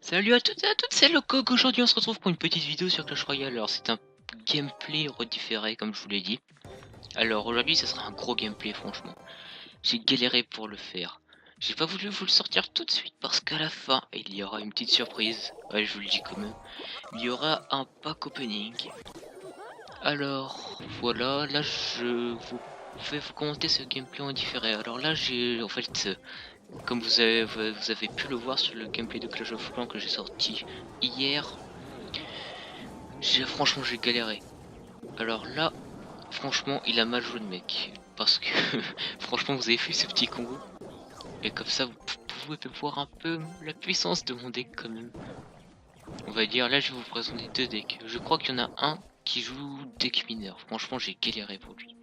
Salut à toutes et à toutes, c'est le Coq. Aujourd'hui on se retrouve pour une petite vidéo sur Clash Royale. Alors c'est un gameplay redifféré comme je vous l'ai dit. Alors aujourd'hui ça sera un gros gameplay franchement. J'ai galéré pour le faire. J'ai pas voulu vous le sortir tout de suite parce qu'à la fin il y aura une petite surprise. Ouais, je vous le dis quand même. Il y aura un pack opening. Alors voilà, là je vais vous commenter ce gameplay en différé. Alors là j'ai en fait comme vous avez pu le voir sur le gameplay de Clash of Clans que j'ai sorti hier, franchement j'ai galéré. Alors là, franchement il a mal joué le mec. Parce que franchement vous avez vu ce petit combo. Et comme ça vous pouvez voir un peu la puissance de mon deck quand même. On va dire là je vais vous présenter deux decks. Je crois qu'il y en a un qui joue deck mineur. Franchement j'ai galéré pour lui.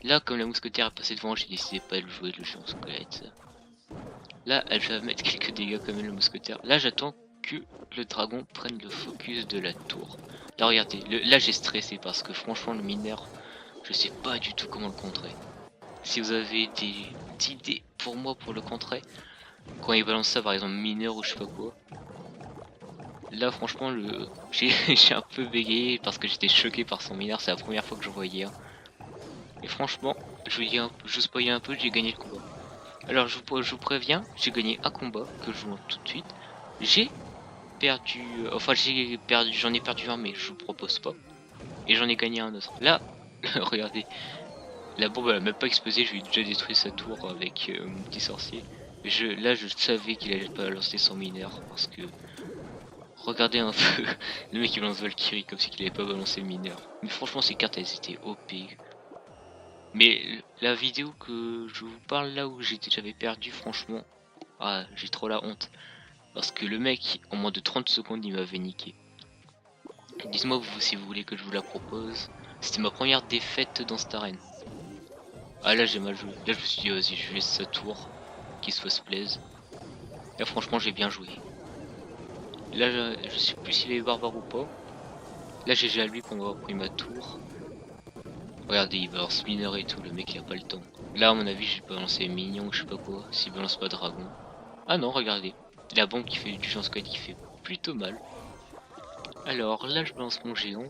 Là comme la mousquetaire est passée devant, j'ai décidé pas de jouer le géant squelette. Là, elle va mettre quelques dégâts comme le mousquetaire. Là, j'attends que le dragon prenne le focus de la tour. Là, regardez, là j'ai stressé parce que franchement, le mineur, je sais pas du tout comment le contrer. Si vous avez des idées pour moi pour le contrer, quand il balance ça, par exemple, mineur ou je sais pas quoi. Là, franchement, j'ai un peu bégayé parce que j'étais choqué par son mineur. C'est la première fois que je voyais. Et franchement, je spoilais un peu, j'ai gagné le combat. Alors je vous préviens, j'ai gagné un combat que je vous montre tout de suite. J'ai perdu, enfin j'en ai perdu un mais je vous propose pas. Et j'en ai gagné un autre. Là, regardez, la bombe elle a même pas explosé, je lui ai déjà détruit sa tour avec mon petit sorcier. Là je savais qu'il allait pas lancer son mineur parce que regardez un peu, le mec il lance Valkyrie comme si il avait pas balancé le mineur. Mais franchement ces cartes elles étaient OP. Mais la vidéo que je vous parle là où j'avais perdu franchement, ah j'ai trop la honte. Parce que le mec en moins de 30 secondes il m'avait niqué. Dites-moi vous si vous voulez que je vous la propose. C'était ma première défaite dans cette arène. Ah là j'ai mal joué. Là je me suis dit vas-y je laisse sa tour. Qu'il soit se plaise. Là franchement j'ai bien joué. Là je sais plus s'il est barbare ou pas. Là j'ai à lui pour m'avoir pris ma tour. Regardez il balance mineur et tout, le mec il a pas le temps. Là à mon avis j'ai balancé mignon ou je sais pas quoi. S'il balance pas dragon. Ah non regardez. La bombe qui fait du chance squad qui fait plutôt mal. Alors là je balance mon géant.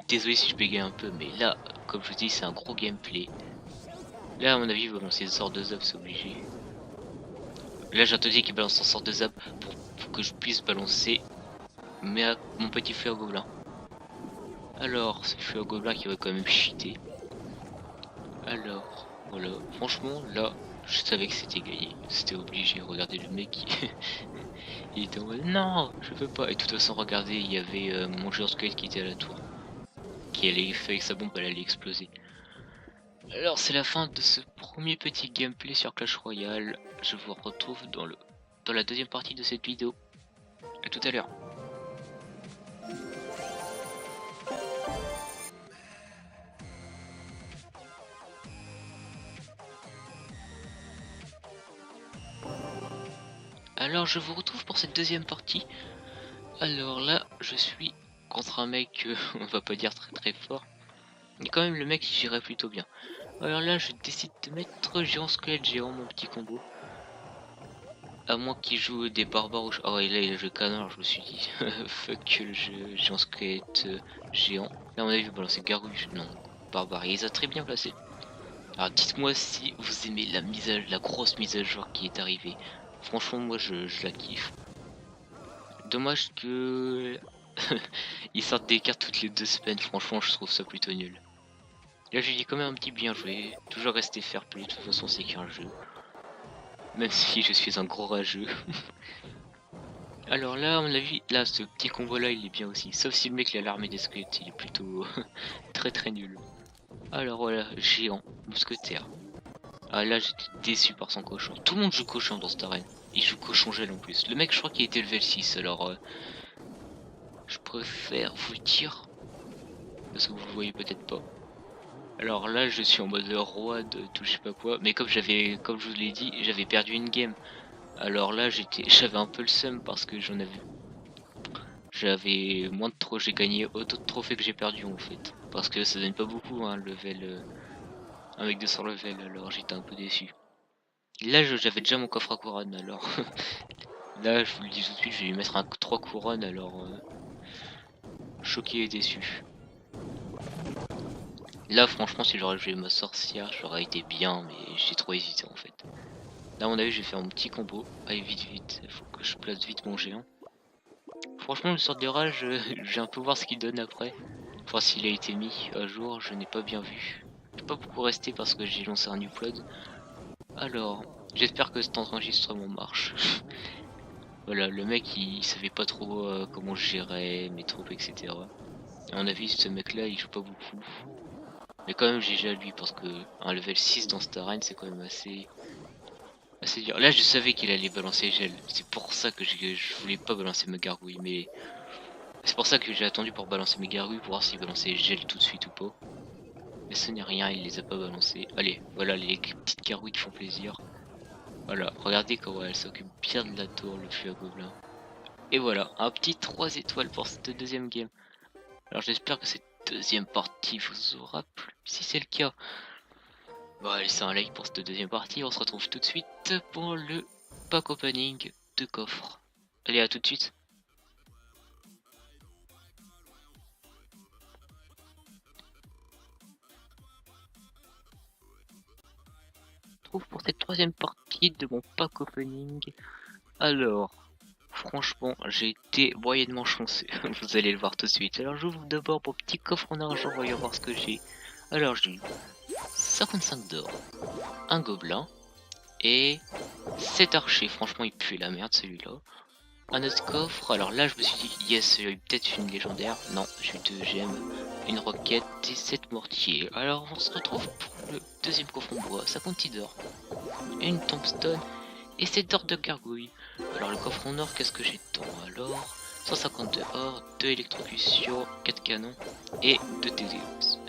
Désolé si je bégaye un peu mais là comme je vous dis c'est un gros gameplay. Là à mon avis il va balancer une sorte de zap, c'est obligé. Là j'ai entendu qu'il balance une sorte de zap pour que je puisse balancer mon petit feu à gobelin. Alors ce feu à gobelin qui va quand même cheater. Alors voilà, franchement là je savais que c'était gagné, c'était obligé. Regardez le mec il était en mode non je peux pas. Et de toute façon regardez il y avait mon joueur squelette qui était à la tour. Qui allait faire avec sa bombe, elle allait exploser. Alors c'est la fin de ce premier petit gameplay sur Clash Royale. Je vous retrouve dans la deuxième partie de cette vidéo. A tout à l'heure. Alors je vous retrouve pour cette deuxième partie. Alors là je suis contre un mec on va pas dire très fort. Mais quand même le mec il gérait plutôt bien. Alors là je décide de mettre géant squelette géant mon petit combo. À moins qu'il joue des barbares ou... Oh et là il a joué canon, alors je me suis dit fuck le jeu géant squelette géant. Là on a vu balancer gargouille, non, barbare, il les a très bien placés. Alors dites-moi si vous aimez la grosse mise à jour qui est arrivée. Franchement moi je la kiffe. Dommage que ils sortent des cartes toutes les 2 semaines, franchement je trouve ça plutôt nul. Là je lui dis quand même un petit bien joué, toujours rester fair play, de toute façon c'est qu'un jeu. Même si je suis un gros rageux. Alors là, à mon avis, là, ce petit combo là, il est bien aussi. Sauf si le mec, il a l'armée des squelettes, il est plutôt très nul. Alors voilà, géant, mousquetaire. Ah là, j'étais déçu par son cochon. Tout le monde joue cochon dans cette arène. Il joue cochon gel en plus. Le mec, je crois qu'il était level 6, alors je préfère vous le dire. Parce que vous le voyez peut-être pas. Alors là, je suis en mode roi de tout je sais pas quoi. Mais comme je vous l'ai dit, j'avais perdu une game. Alors là, j'avais un peu le seum parce que j'avais moins de trop, j'ai gagné autant de trophées que j'ai perdu en fait. Parce que ça donne pas beaucoup un level, un mec de 100 level, alors j'étais un peu déçu. Là j'avais déjà mon coffre à couronne alors. Là, je vous le dis tout de suite, je vais lui mettre un 3 couronnes, alors choqué et déçu. Là, franchement, si j'aurais joué ma sorcière, j'aurais été bien, mais j'ai trop hésité en fait. Là, à mon avis, je vais faire mon petit combo. Allez, vite, vite, il faut que je place vite mon géant. Franchement, le sort de rage, je vais un peu voir ce qu'il donne après. Enfin, s'il a été mis à jour, je n'ai pas bien vu. Je vais pas beaucoup rester parce que j'ai lancé un upload. Alors, j'espère que cet enregistrement marche. Voilà, le mec il savait pas trop comment je gérais mes troupes, etc. À mon avis, ce mec là il joue pas beaucoup. Mais quand même, GG à lui parce que un level 6 dans cette arène c'est quand même assez dur. Là, je savais qu'il allait balancer gel. C'est pour ça que je voulais pas balancer ma gargouille. Mais c'est pour ça que j'ai attendu pour balancer mes gargouilles pour voir s'il balançait gel tout de suite ou pas. Mais ce n'est rien, il les a pas balancés. Allez, voilà les petites gargouilles qui font plaisir. Voilà, regardez comment elle s'occupe bien de la tour, le fût à gobelin. Et voilà, un petit 3 étoiles pour cette deuxième game. Alors j'espère que cette deuxième partie vous aura plu. Si c'est le cas, bon, laissez un like pour cette deuxième partie. On se retrouve tout de suite pour le pack opening de coffre. Allez, à tout de suite. Trouve pour cette troisième partie de mon pack opening. Alors, franchement, j'ai été moyennement chanceux. Vous allez le voir tout de suite. Alors, j'ouvre d'abord mon petit coffre en argent. Voyons voir ce que j'ai. Alors, j'ai 55 d'or, un gobelin et 7 archers. Franchement, il pue la merde celui-là. Un autre coffre. Alors là, je me suis dit, yes, j'ai peut-être une légendaire. Non, j'ai 2 gemmes, une roquette et 7 mortiers. Alors, on se retrouve pour le deuxième coffre en bois. 50 d'or, une tombstone et 7 d'or de gargouille. Alors, le coffre en or, qu'est-ce que j'ai dedans? Alors, 152 or, 2 électrocutions, 4 canons et 2 TDOS.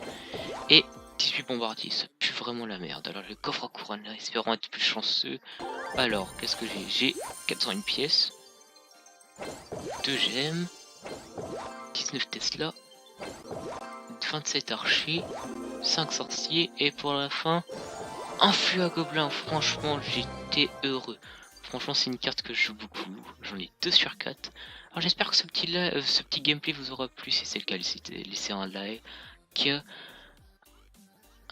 Et 18 bombardiers, ça pue vraiment la merde. Alors, le coffre à couronne là, espérons être plus chanceux. Alors, qu'est-ce que j'ai? J'ai 401 pièces, 2 gemmes, 19 Tesla, 27 archers, 5 sorciers et pour la fin, un fût à gobelins. Franchement, j'étais heureux. Franchement, c'est une carte que je joue beaucoup. J'en ai 2 sur 4. Alors j'espère que ce petit gameplay vous aura plu. Si c'est le cas, laissez un like,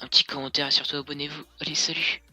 un petit commentaire et surtout abonnez-vous. Allez, salut!